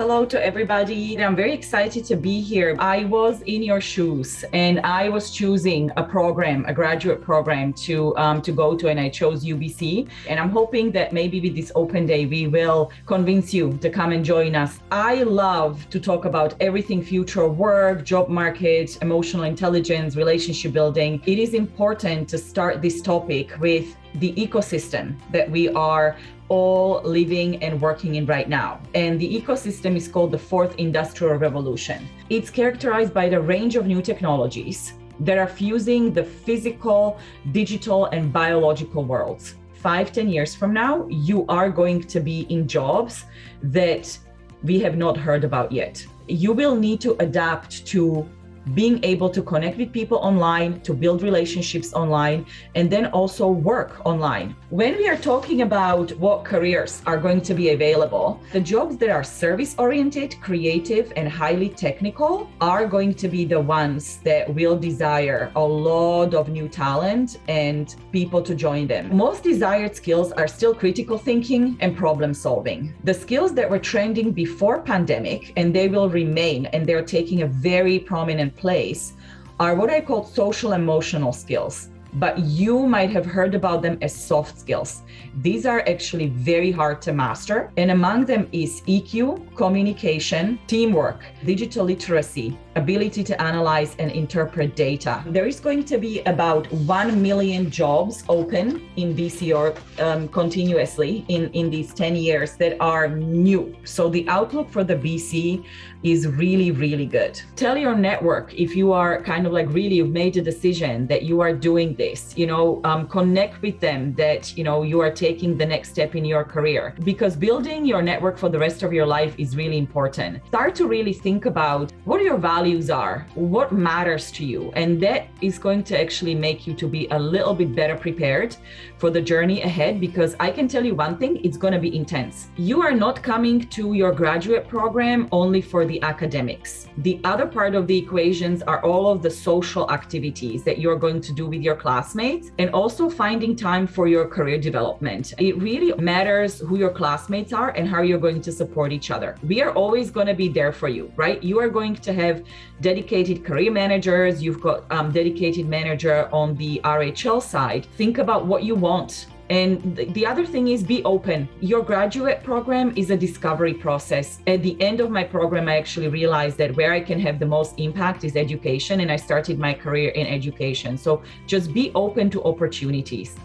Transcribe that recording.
Hello to everybody. I'm very excited to be here. I was in your shoes and I was choosing a program, a graduate program to go to, and I chose UBC. And I'm hoping that maybe with this open day, we will convince you to come and join us. I love to talk about everything future work, job market, emotional intelligence, relationship building. It is important to start this topic with the ecosystem that we are all living and working in right now. And the ecosystem is called the fourth industrial revolution. It's characterized by the range of new technologies that are fusing the physical, digital, and biological worlds. 5-10 years from now, you are going to be in jobs that we have not heard about yet. You will need to adapt to being able to connect with people online, to build relationships online, and then also work online. When we are talking about what careers are going to be available, the jobs that are service-oriented, creative, and highly technical are going to be the ones that will desire a lot of new talent and people to join them. Most desired skills are still critical thinking and problem solving. The skills that were trending before pandemic, and they will remain, and they're taking a very prominent place, are what I call social emotional skills, but you might have heard about them as soft skills. These are actually very hard to master, and among them is EQ, communication, teamwork, digital literacy, ability to analyze and interpret data. There is going to be about 1 million jobs open in BC or continuously in these 10 years that are new. So the outlook for the BC is really, really good. Tell your network if you are kind of like really you've made a decision that you are doing this, connect with them that, you are taking the next step in your career, because building your network for the rest of your life is really important. Start to really think about what your values are, what matters to you, and that is going to actually make you to be a little bit better prepared for the journey ahead, because I can tell you one thing, it's going to be intense. You are not coming to your graduate program only for the academics. The other part of the equations are all of the social activities that you're going to do with your classmates, and also finding time for your career development. It really matters who your classmates are and how you're going to support each other. We are always going to be there for you, right? You are going to have dedicated career managers. You've got dedicated manager on the RHL side. Think about what you want. And the other thing is, be open. Your graduate program is a discovery process. At the end of my program, I actually realized that where I can have the most impact is education, and I started my career in education. So just be open to opportunities.